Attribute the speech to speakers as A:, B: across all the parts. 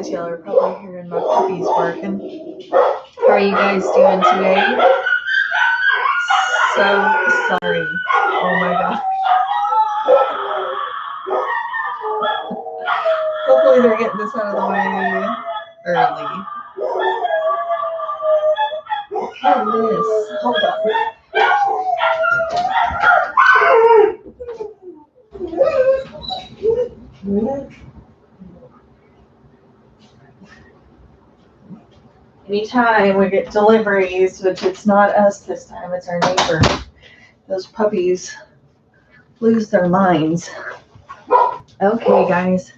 A: guys, y'all are probably hearing my puppies barking. How are you guys doing today? So sorry. Oh my god. Hopefully they're getting this out of the way early. Goodness. Hold on. Anytime we get deliveries, which it's not us this time, it's our neighbor, those puppies lose their minds. Okay, guys.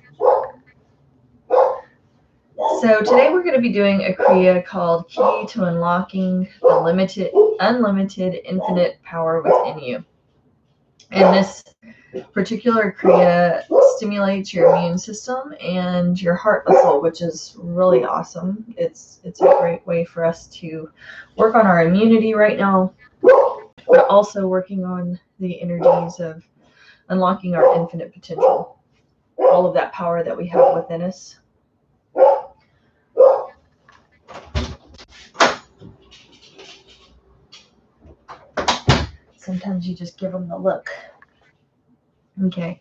A: So today we're going to be doing a Kriya called Key to Unlocking the Unlimited Infinite Power Within You. And this particular Kriya stimulates your immune system and your heart muscle, which is really awesome. It's a great way for us to work on our immunity right now, but also working on the energies of unlocking our infinite potential, all of that power that we have within us. Sometimes you just give them the look. Okay.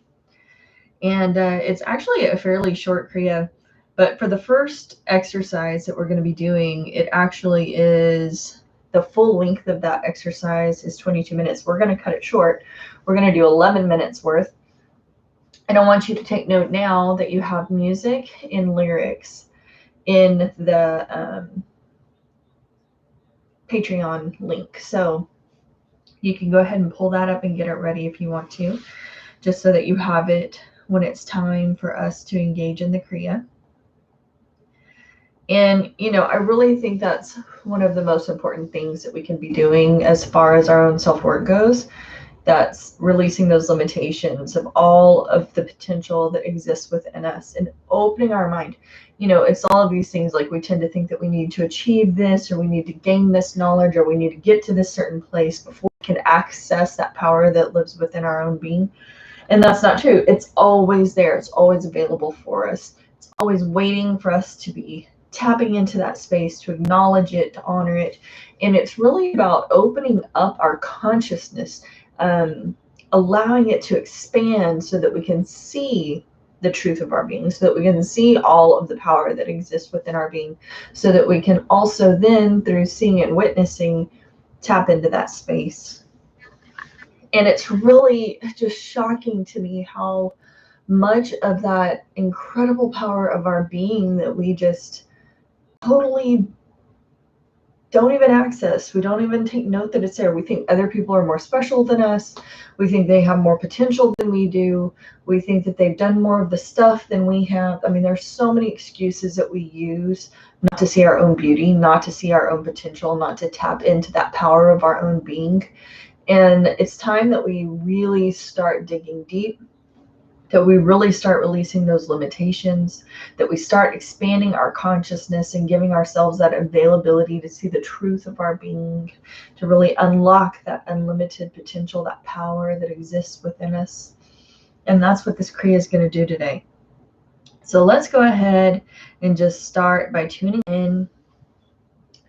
A: And it's actually a fairly short Kriya, but for the first exercise that we're going to be doing, it actually is the full length of that exercise is 22 minutes. We're going to cut it short. We're going to do 11 minutes worth. And I want you to take note now that you have music and lyrics in the Patreon link. So you can go ahead and pull that up and get it ready if you want to, just so that you have it when it's time for us to engage in the Kriya. And, I really think that's one of the most important things that we can be doing as far as our own self-work goes. That's releasing those limitations of all of the potential that exists within us and opening our mind. It's all of these things, like we tend to think that we need to achieve this, or we need to gain this knowledge, or we need to get to this certain place before we can access that power that lives within our own being. And that's not true. It's always there. It's always available for us. It's always waiting for us to be tapping into that space, to acknowledge it, to honor it. And it's really about opening up our consciousness, allowing it to expand so that we can see the truth of our being, so that we can see all of the power that exists within our being, so that we can also then, through seeing and witnessing, tap into that space. And it's really just shocking to me how much of that incredible power of our being that we just totally don't even access. We don't even take note that it's there. We think other people are more special than us. We think they have more potential than we do. We think that they've done more of the stuff than we have. I mean, there's so many excuses that we use not to see our own beauty, not to see our own potential, not to tap into that power of our own being. And it's time that we really start digging deep, that we really start releasing those limitations, that we start expanding our consciousness and giving ourselves that availability to see the truth of our being, to really unlock that unlimited potential, that power that exists within us. And that's what this Kriya is going to do today. So let's go ahead and just start by tuning in,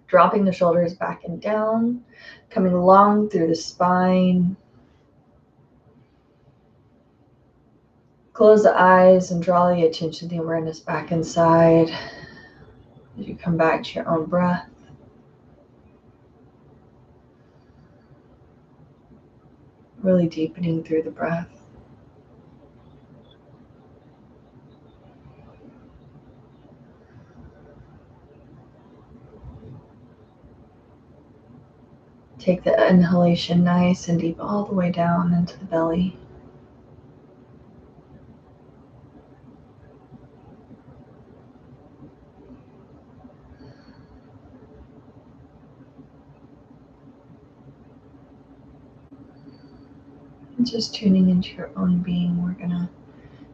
A: dropping the shoulders back and down, coming long through the spine. Close the eyes and draw the attention, the awareness back inside as you come back to your own breath. Really deepening through the breath. Take the inhalation nice and deep all the way down into the belly. And just tuning into your own being, we're going to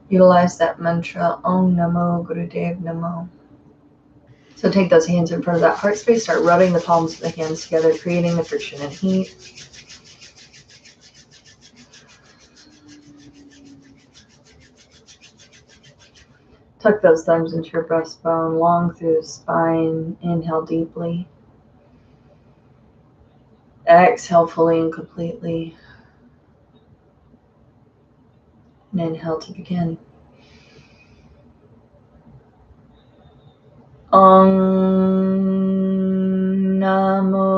A: utilize that mantra, Om Namo Gurudev Namo. So take those hands in front of that heart space, start rubbing the palms of the hands together, creating the friction and heat. Tuck those thumbs into your breastbone, long through the spine. Inhale deeply. Exhale fully and completely. And inhale to begin. Om Namo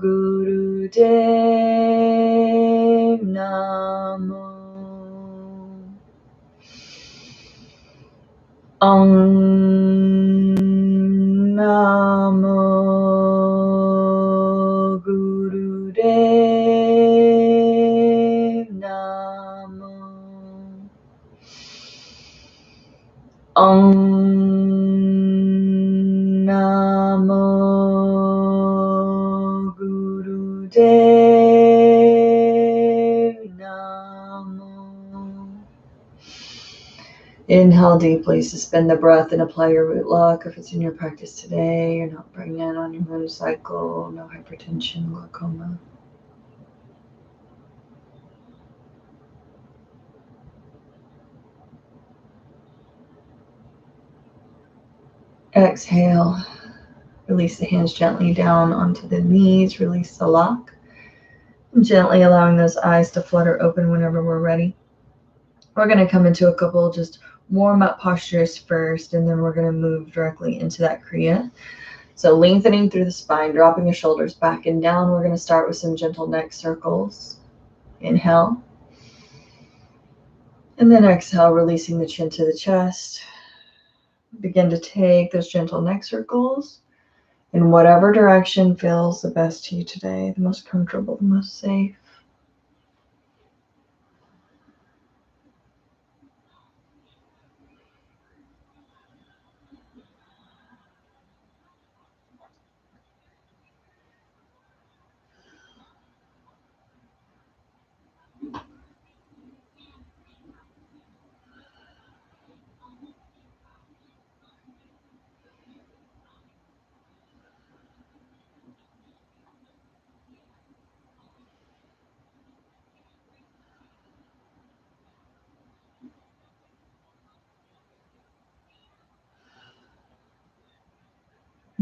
A: Guru Dev Namo. Om Namo Guru Dev Namo. Om Namo Guru Dev Namo. Inhale deeply, suspend the breath and apply your root lock. If it's in your practice today, you're not pregnant, on your moon cycle, no hypertension, glaucoma. Exhale. Release the hands gently down onto the knees. Release the lock. Gently allowing those eyes to flutter open whenever we're ready. We're going to come into a couple just warm up postures first, and then we're going to move directly into that Kriya. So lengthening through the spine, dropping your shoulders back and down. We're going to start with some gentle neck circles. Inhale. And then exhale, releasing the chin to the chest. Begin to take those gentle neck circles in whatever direction feels the best to you today, the most comfortable, the most safe.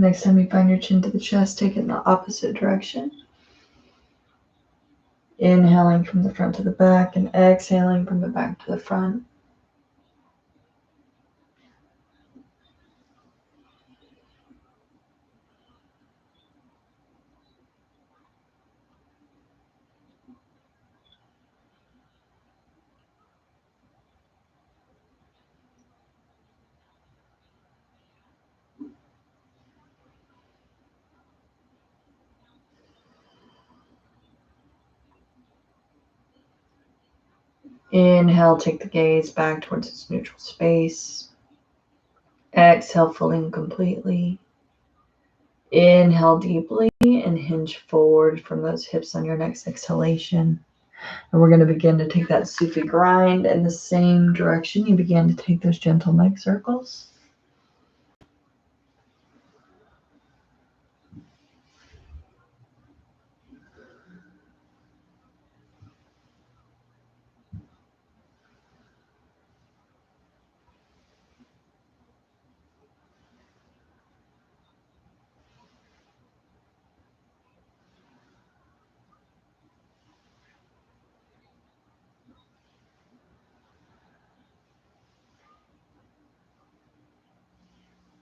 A: Next time you find your chin to the chest, take it in the opposite direction. Inhaling from the front to the back and exhaling from the back to the front. Inhale, take the gaze back towards its neutral space. Exhale fully and completely. Inhale deeply and hinge forward from those hips on your next exhalation. And we're going to begin to take that Sufi grind in the same direction you began to take those gentle neck circles.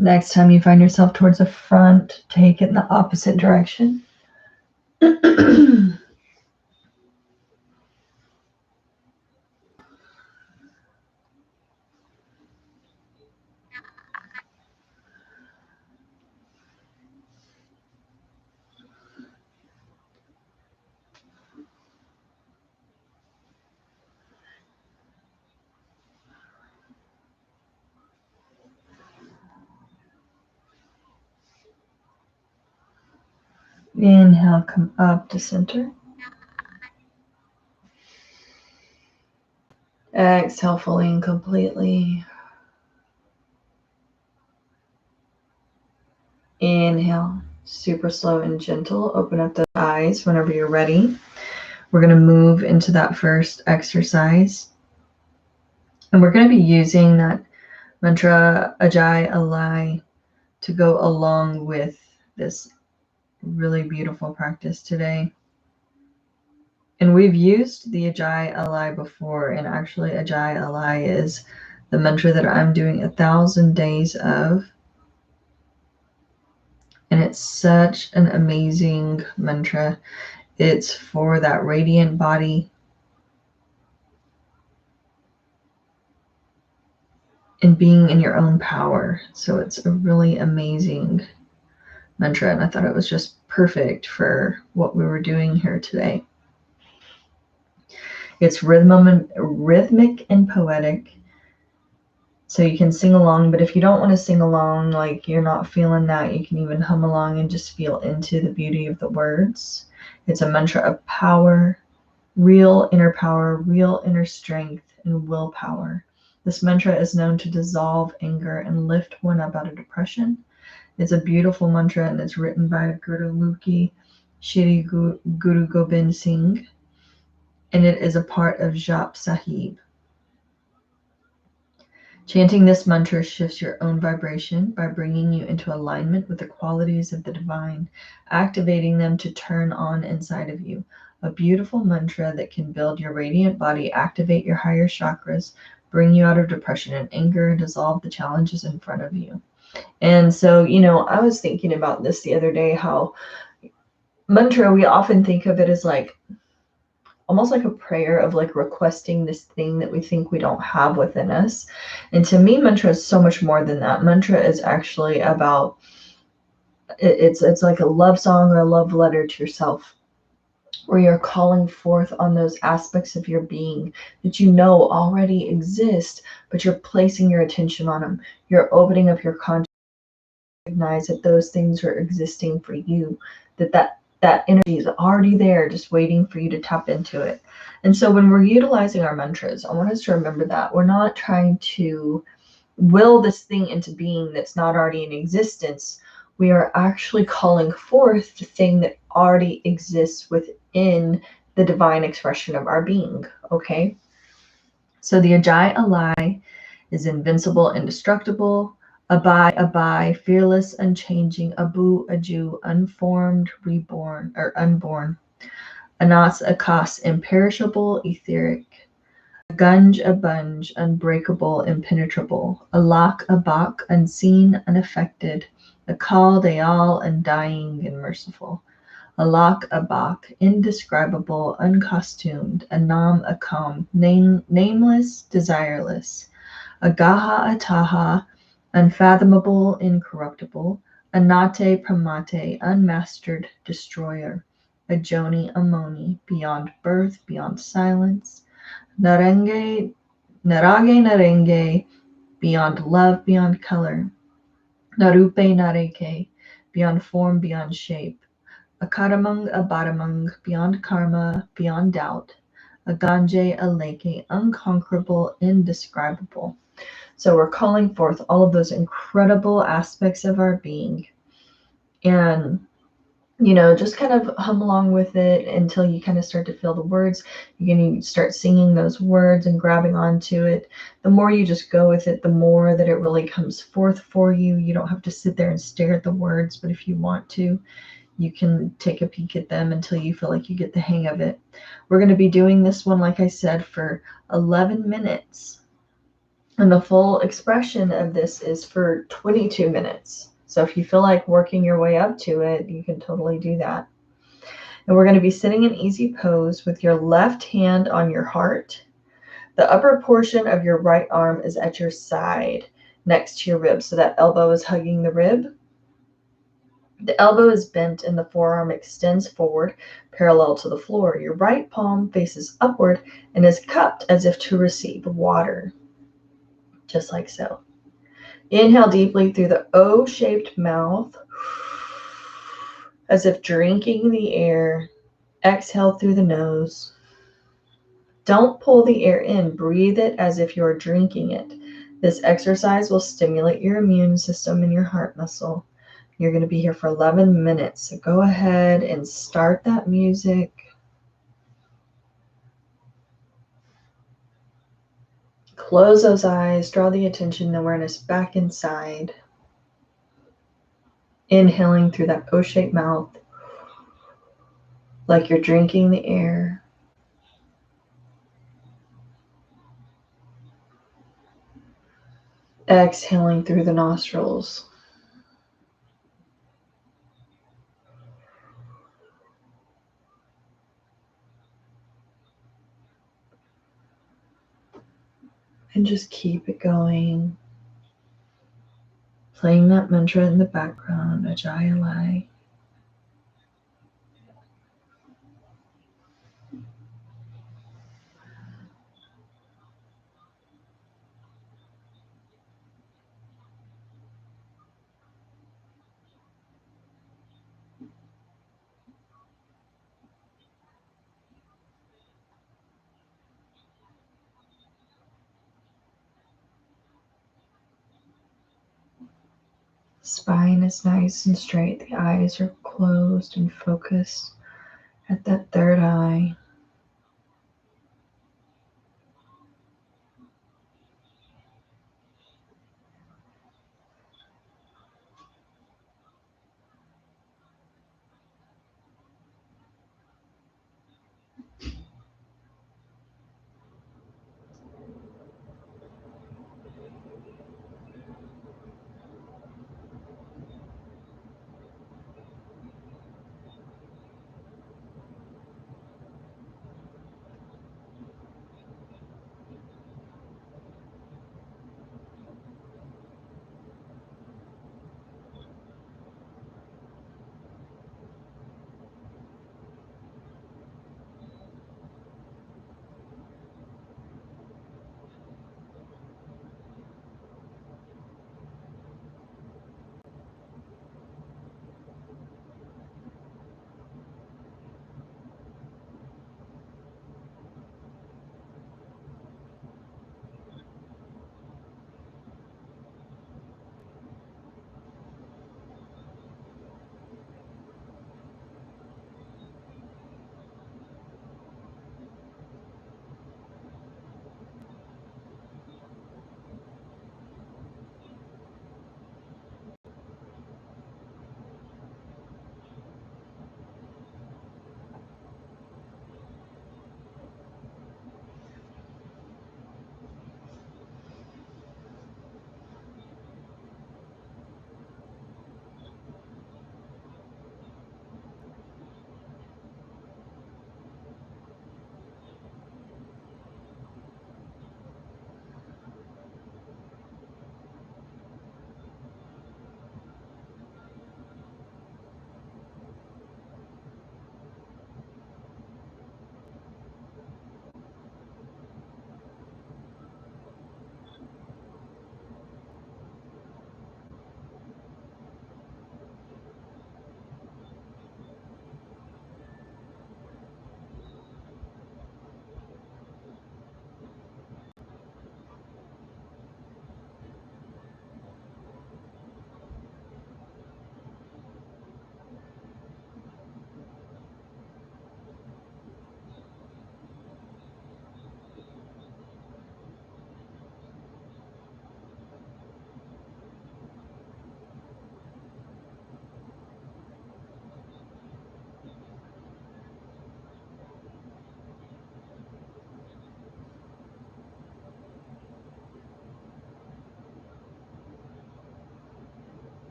A: Next time you find yourself towards the front, take it in the opposite direction. Inhale, come up to center. Exhale fully and completely. Inhale, super slow and gentle. Open up the eyes whenever you're ready. We're going to move into that first exercise. And we're going to be using that mantra Ajay Alai to go along with this really beautiful practice today. And we've used the Ajay Alai before, and actually Ajay Alai is the mantra that I'm doing 1,000 days of. And it's such an amazing mantra. It's for that radiant body and being in your own power. So it's a really amazing mantra, and I thought it was just perfect for what we were doing here today. It's rhythmic and poetic, so you can sing along, but if you don't want to sing along, like you're not feeling that, you can even hum along and just feel into the beauty of the words. It's a mantra of power, real inner strength, and willpower. This mantra is known to dissolve anger and lift one up out of depression. It's a beautiful mantra, and it's written by Guru Mukhi Shri Guru Gobind Singh, and it is a part of Jap Sahib. Chanting this mantra shifts your own vibration by bringing you into alignment with the qualities of the divine, activating them to turn on inside of you. A beautiful mantra that can build your radiant body, activate your higher chakras, bring you out of depression and anger, and dissolve the challenges in front of you. And so, I was thinking about this the other day, how mantra, we often think of it as like almost like a prayer of like requesting this thing that we think we don't have within us. And to me, mantra is so much more than that. Mantra is actually about it's like a love song or a love letter to yourself, where you're calling forth on those aspects of your being that you know already exist, but you're placing your attention on them. You're opening up your consciousness, recognize that those things are existing for you, that energy is already there, just waiting for you to tap into it. And so when we're utilizing our mantras, I want us to remember that we're not trying to will this thing into being that's not already in existence. We are actually calling forth the thing that already exists within the divine expression of our being. Okay. So the Ajay Alai is invincible, indestructible. Abai, fearless, unchanging. Abu, Aju, unformed, reborn, or unborn. Anas, Akas, imperishable, etheric. Gunj, Abunj, unbreakable, impenetrable. Alak, Abak, unseen, unaffected. Akal, Dayal, undying and merciful. Alak, Abak, indescribable, uncostumed. Anam, Akam, nameless, desireless. Agaha, Ataha, unfathomable, incorruptible. Anate, Pramate, unmastered, destroyer. Ajoni, Amoni, beyond birth, beyond silence. Narenge, Narenge, beyond love, beyond color. Narupe, Nareke, beyond form, beyond shape. Akaramung, Abaramung, beyond karma, beyond doubt. Aganje, Aleke, unconquerable, indescribable. So we're calling forth all of those incredible aspects of our being. And just kind of hum along with it until you kind of start to feel the words. You can start singing those words and grabbing onto it. The more you just go with it, the more that it really comes forth for you. You don't have to sit there and stare at the words, but if you want to, you can take a peek at them until you feel like you get the hang of it. We're going to be doing this one, like I said, for 11 minutes. And the full expression of this is for 22 minutes. So if you feel like working your way up to it, you can totally do that. And we're going to be sitting in easy pose with your left hand on your heart. The upper portion of your right arm is at your side next to your rib. So that elbow is hugging the rib. The elbow is bent and the forearm extends forward parallel to the floor. Your right palm faces upward and is cupped as if to receive water. Just like so. Inhale deeply through the O-shaped mouth, as if drinking the air. Exhale through the nose. Don't pull the air in. Breathe it as if you're drinking it. This exercise will stimulate your immune system and your heart muscle. You're going to be here for 11 minutes. So go ahead and start that music. close those eyes, draw the attention and awareness back inside. Inhaling through that O-shaped mouth, like you're drinking the air. Exhaling through the nostrils. And just keep it going. Playing that mantra in the background, Ajayalai. Spine is nice and straight. The eyes are closed and focused at that third eye.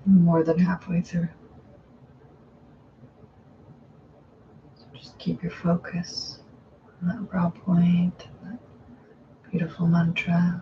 A: More than halfway through. So just keep your focus on that brow point, that beautiful mantra.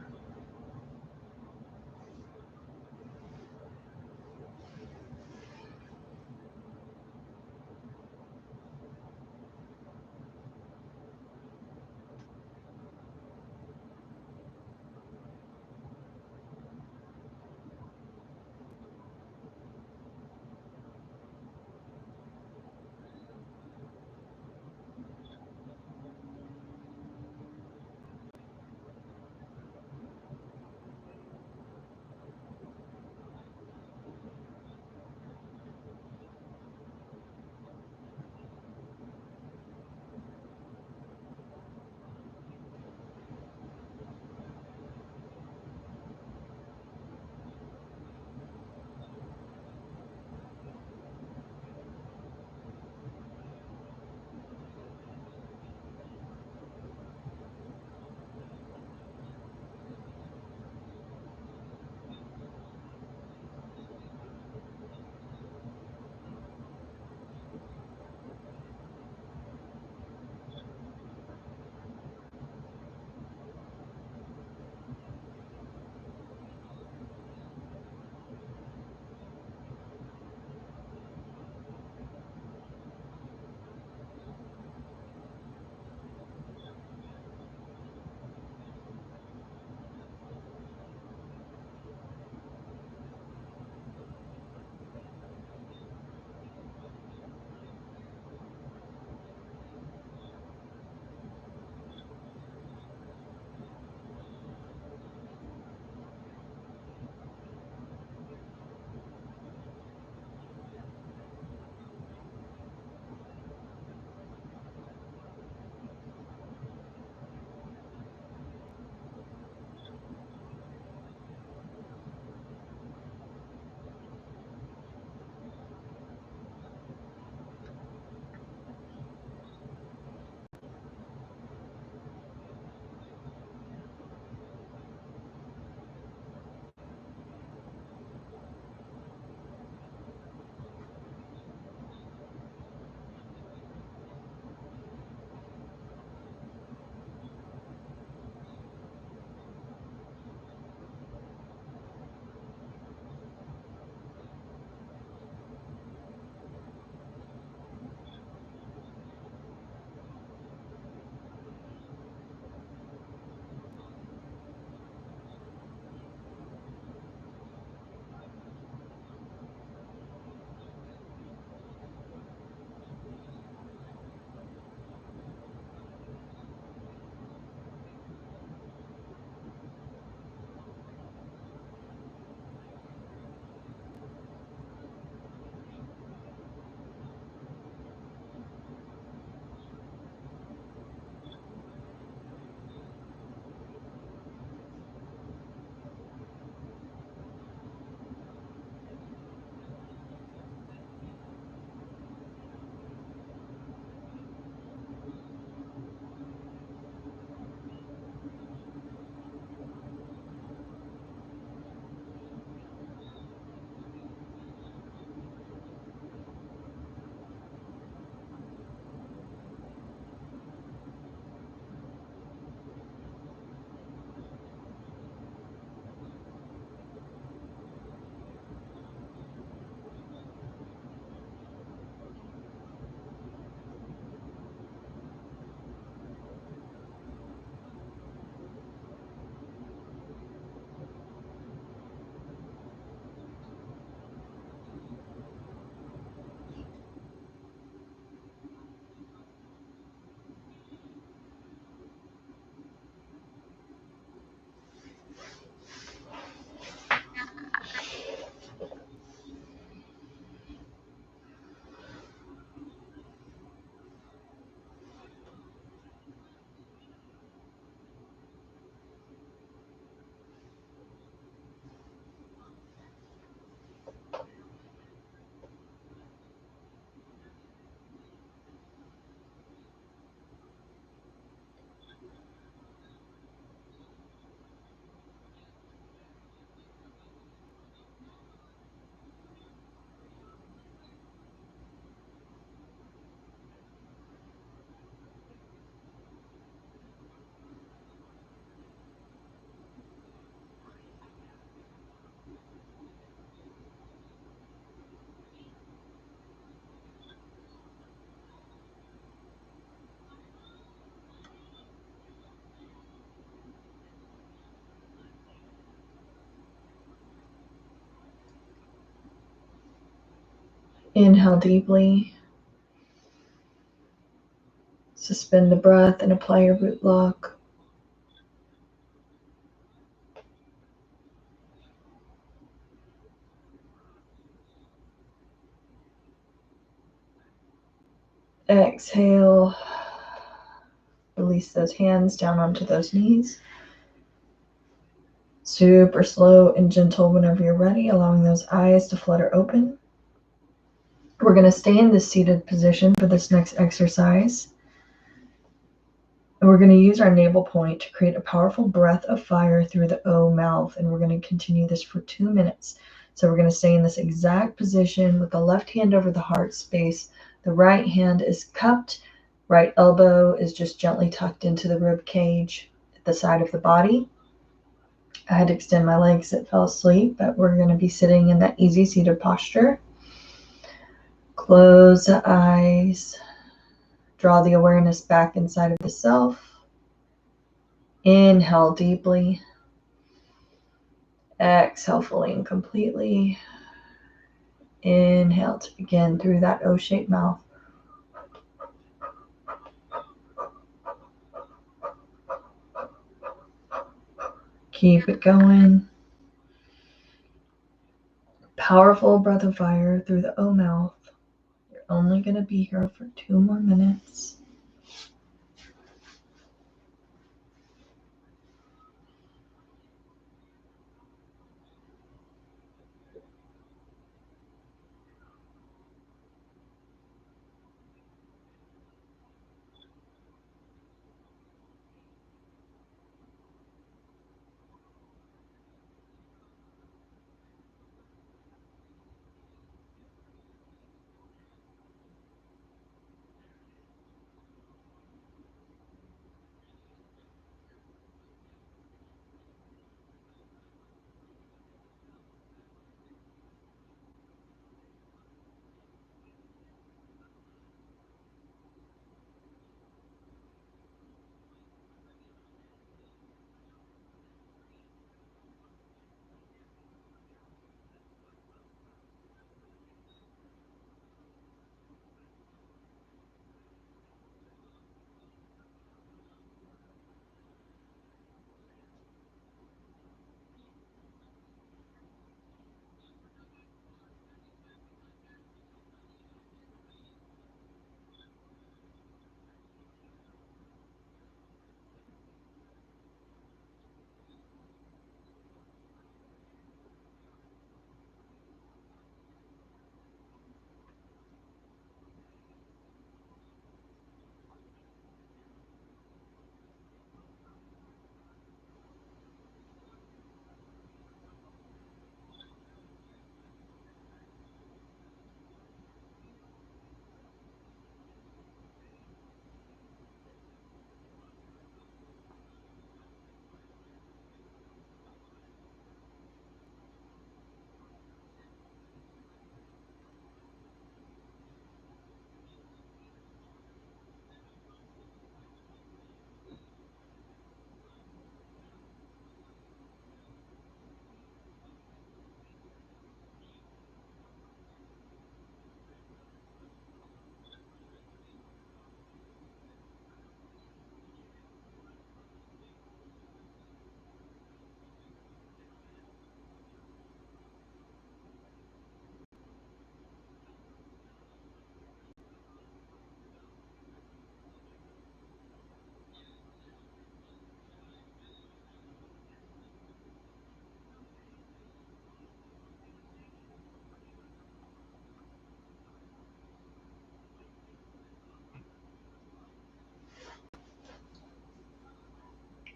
A: Inhale deeply. Suspend the breath and apply your root lock. Exhale. Release those hands down onto those knees. Super slow and gentle whenever you're ready, allowing those eyes to flutter open. We're going to stay in this seated position for this next exercise. And we're going to use our navel point to create a powerful breath of fire through the O mouth. And we're going to continue this for 2 minutes. So we're going to stay in this exact position with the left hand over the heart space. The right hand is cupped. Right elbow is just gently tucked into the rib cage at the side of the body. I had to extend my legs that fell asleep, but we're going to be sitting in that easy seated posture. Close the eyes. Draw the awareness back inside of the self. Inhale deeply. Exhale fully and completely. Inhale to begin through that O-shaped mouth. Keep it going. Powerful breath of fire through the O mouth. You're only going to be here for 2 more minutes.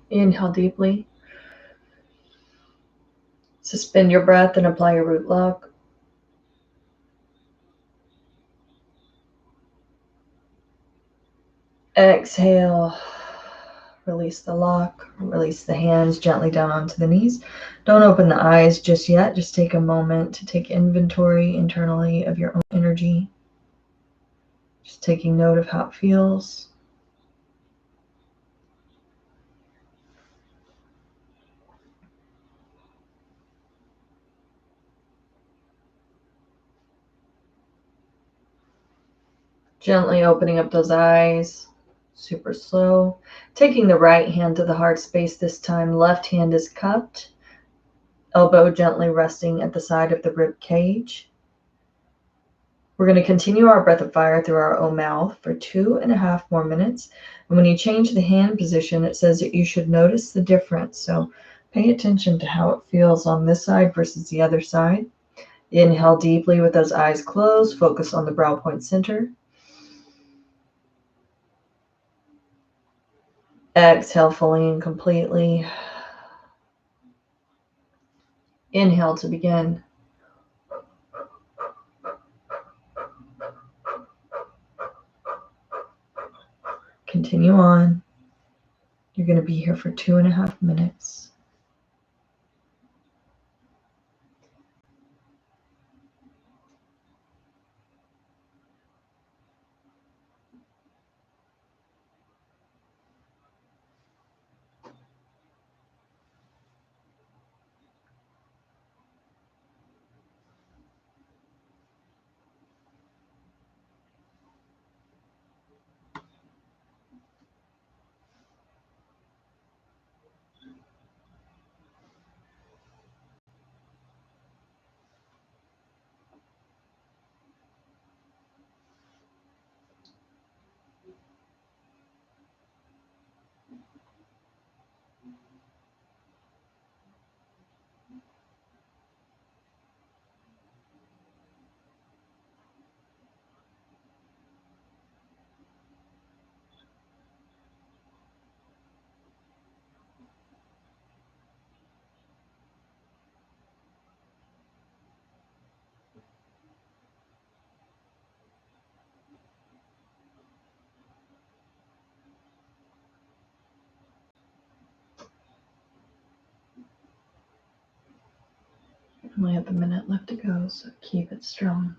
A: Inhale deeply. Suspend your breath and apply your root lock. Exhale. Release the lock. Release the hands gently down onto the knees. Don't open the eyes just yet. Just take a moment to take inventory internally of your own energy. Just taking note of how it feels. Gently opening up those eyes, super slow. Taking the right hand to the heart space this time. Left hand is cupped, elbow gently resting at the side of the rib cage. We're going to continue our breath of fire through our own mouth for 2.5 more minutes. And when you change the hand position, it says that you should notice the difference. So pay attention to how it feels on this side versus the other side. Inhale deeply with those eyes closed. Focus on the brow point center. Exhale fully and completely. Inhale to begin. Continue on. You're going to be here for 2.5 minutes. We only have a minute left to go, so keep it strong.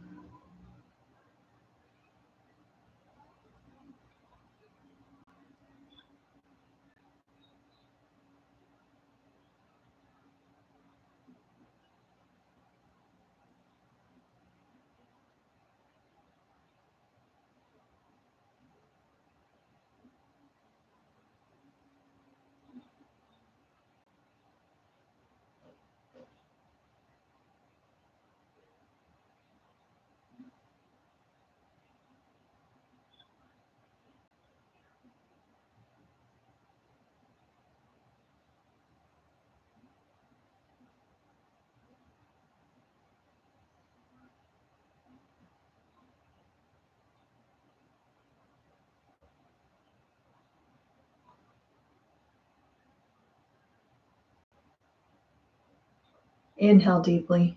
A: Inhale deeply.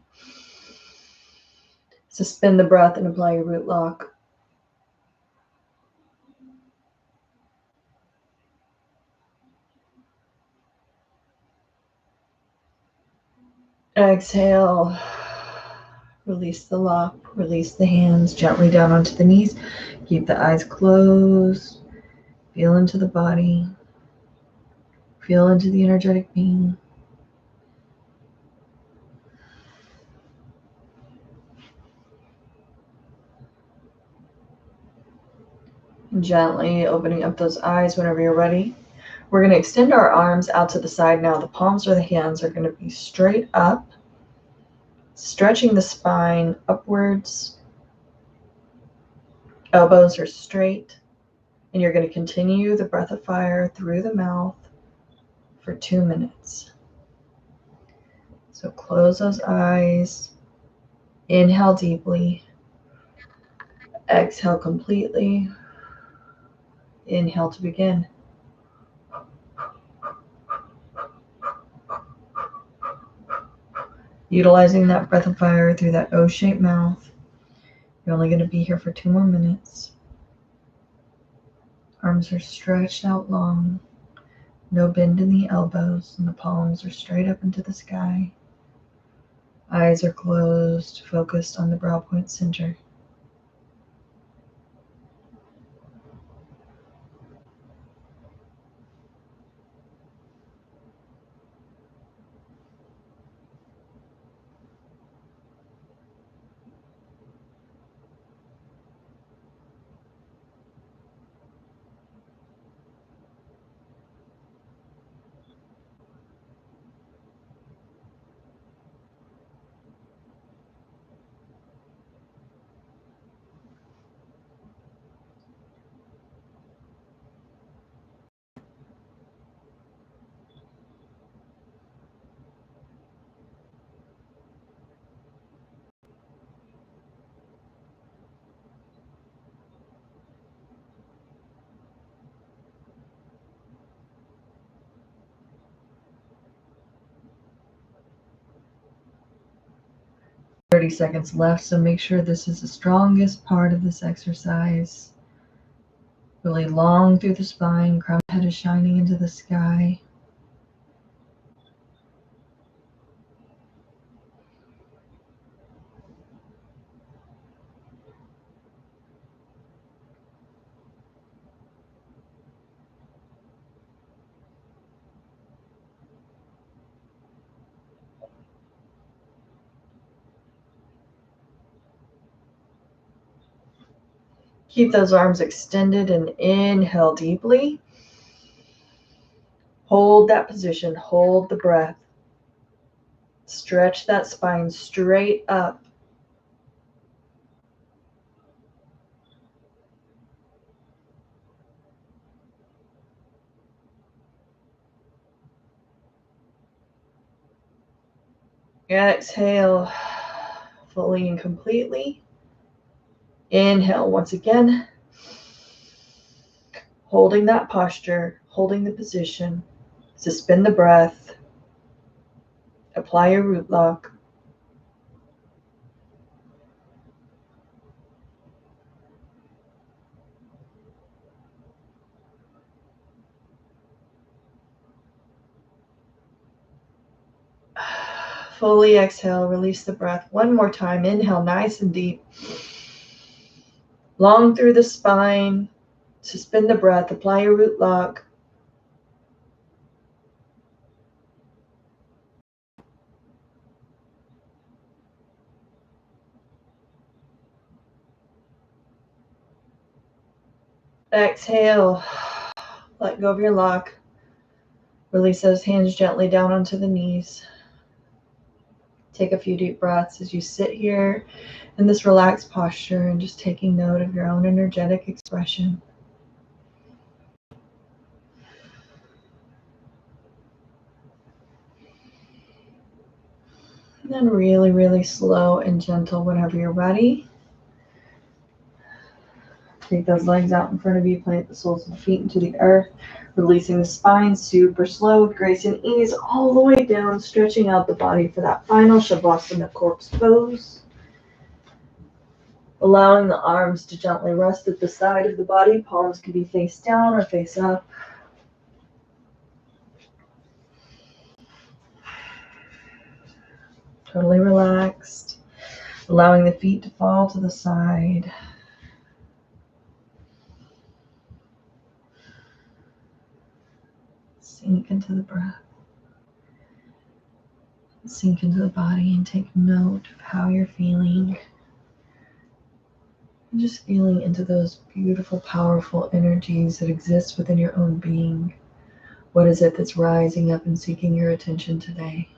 A: Suspend the breath and apply your root lock. Exhale. Release the lock. Release the hands gently down onto the knees. Keep the eyes closed. Feel into the body. Feel into the energetic being. Gently opening up those eyes whenever you're ready. We're going to extend our arms out to the side now. The palms or the hands are going to be straight up, stretching the spine upwards. Elbows are straight. And you're going to continue the breath of fire through the mouth for 2 minutes. So close those eyes. Inhale deeply. Exhale completely. Inhale to begin. Utilizing that breath of fire through that O-shaped mouth. You're only going to be here for 2 more minutes. Arms are stretched out long. No bend in the elbows, and the palms are straight up into the sky. Eyes are closed, focused on the brow point center. 30 seconds left, so make sure this is the strongest part of this exercise. Really long through the spine, crown of the head is shining into the sky. Keep those arms extended and inhale deeply. Hold that position, hold the breath. Stretch that spine straight up. Exhale fully and completely. Inhale once again. Holding that posture, holding the position. Suspend the breath. Apply your root lock. Fully exhale, release the breath. One more time. Inhale nice and deep. Long through the spine. Suspend the breath. Apply your root lock. Exhale. Let go of your lock. Release those hands gently down onto the knees. Take a few deep breaths as you sit here in this relaxed posture and just taking note of your own energetic expression. And then really, really slow and gentle whenever you're ready. Take those legs out in front of you, plant the soles of the feet into the earth, releasing the spine super slow with grace and ease all the way down, stretching out the body for that final Shavasana corpse pose. Allowing the arms to gently rest at the side of the body. Palms can be face down or face up. Totally relaxed. Allowing the feet to fall to the side. Sink into the breath. Sink into the body and take note of how you're feeling. And just feeling into those beautiful, powerful energies that exist within your own being. What is it that's rising up and seeking your attention today?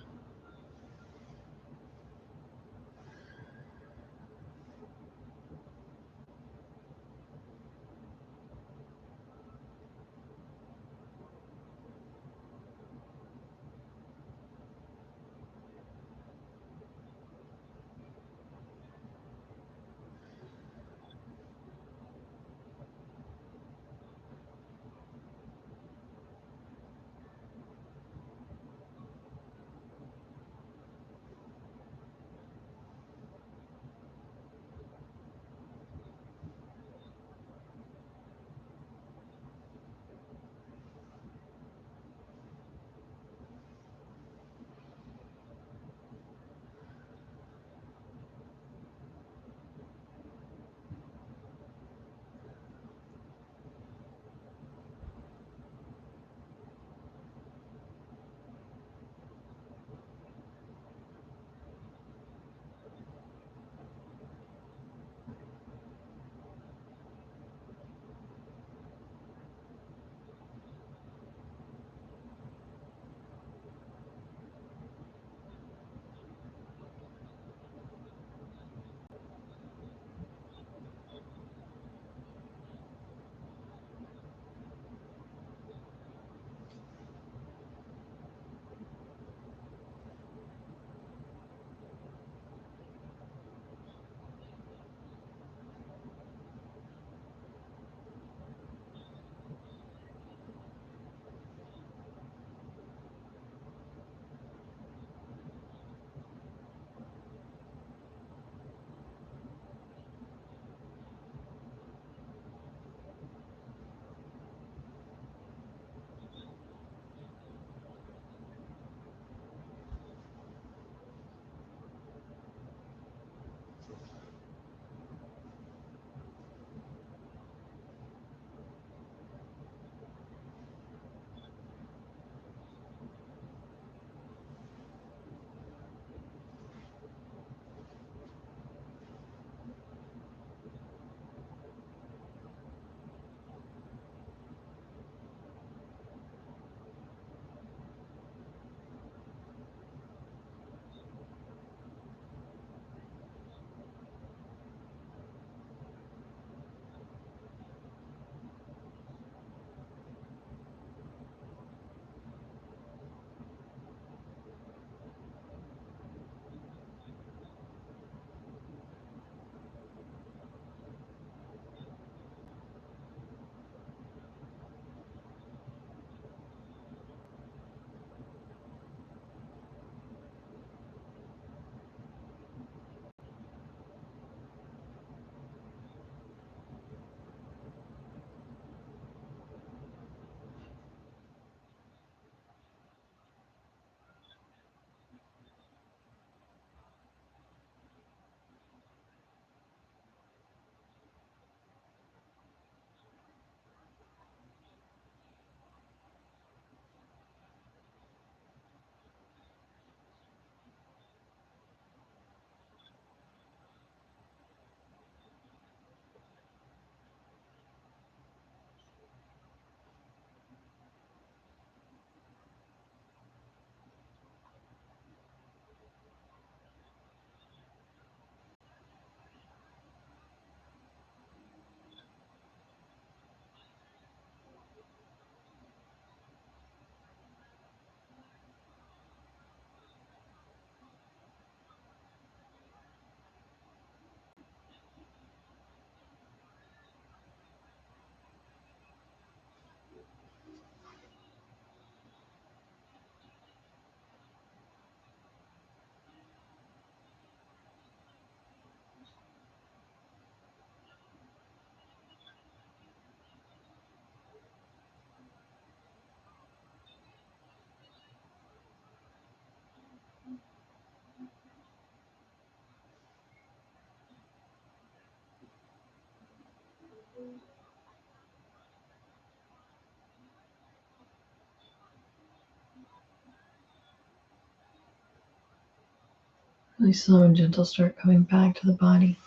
A: Really slow and gentle, start coming back to the body,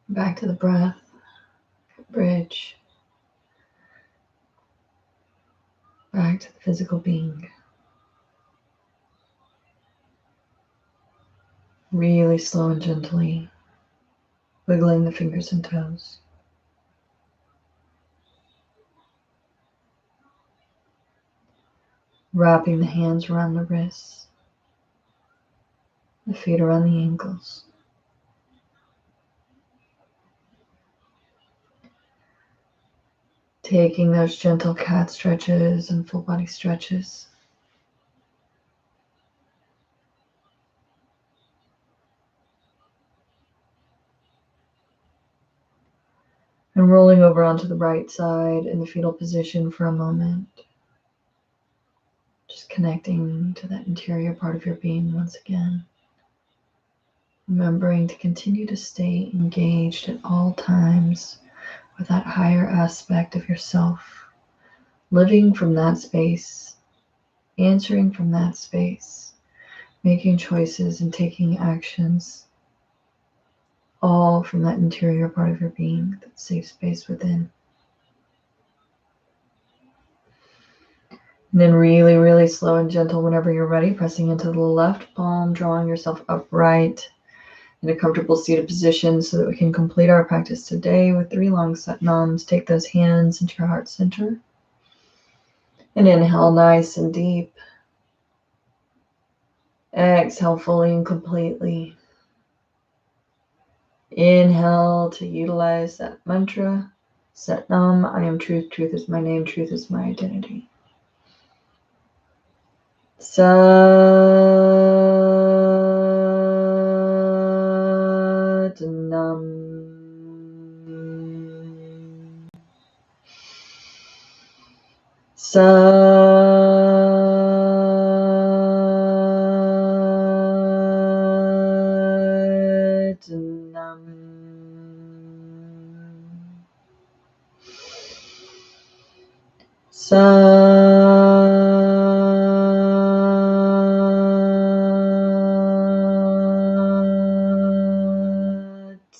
A: back to the breath, bridge, back to the physical being. Really slow and gently, wiggling the fingers and toes. Wrapping the hands around the wrists, the feet around the ankles. Taking those gentle cat stretches and full body stretches. And rolling over onto the right side in the fetal position for a moment. Just connecting to that interior part of your being once again. Remembering to continue to stay engaged at all times with that higher aspect of yourself. Living from that space, answering from that space, making choices and taking actions, all from that interior part of your being, that safe space within. And then really, really slow and gentle whenever you're ready, pressing into the left palm, drawing yourself upright in a comfortable seated position so that we can complete our practice today with 3 long Satnams. Take those hands into your heart center. And inhale nice and deep. Exhale fully and completely. Inhale to utilize that mantra. Satnam, I am truth, truth is my name, truth is my identity. Satnam.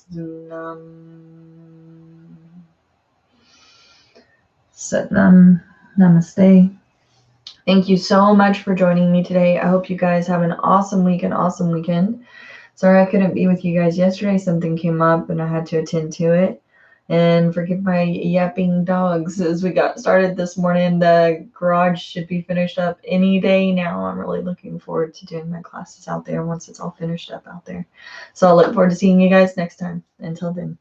A: Satnam. Satnam. Namaste. Thank you so much for joining me today. I hope you guys have an awesome week, an awesome weekend. Sorry I couldn't be with you guys yesterday. Something came up and I had to attend to it. And forgive my yapping dogs as we got started this morning. The garage should be finished up any day now. I'm really looking forward to doing my classes out there once it's all finished up out there. So I'll look forward to seeing you guys next time. Until then.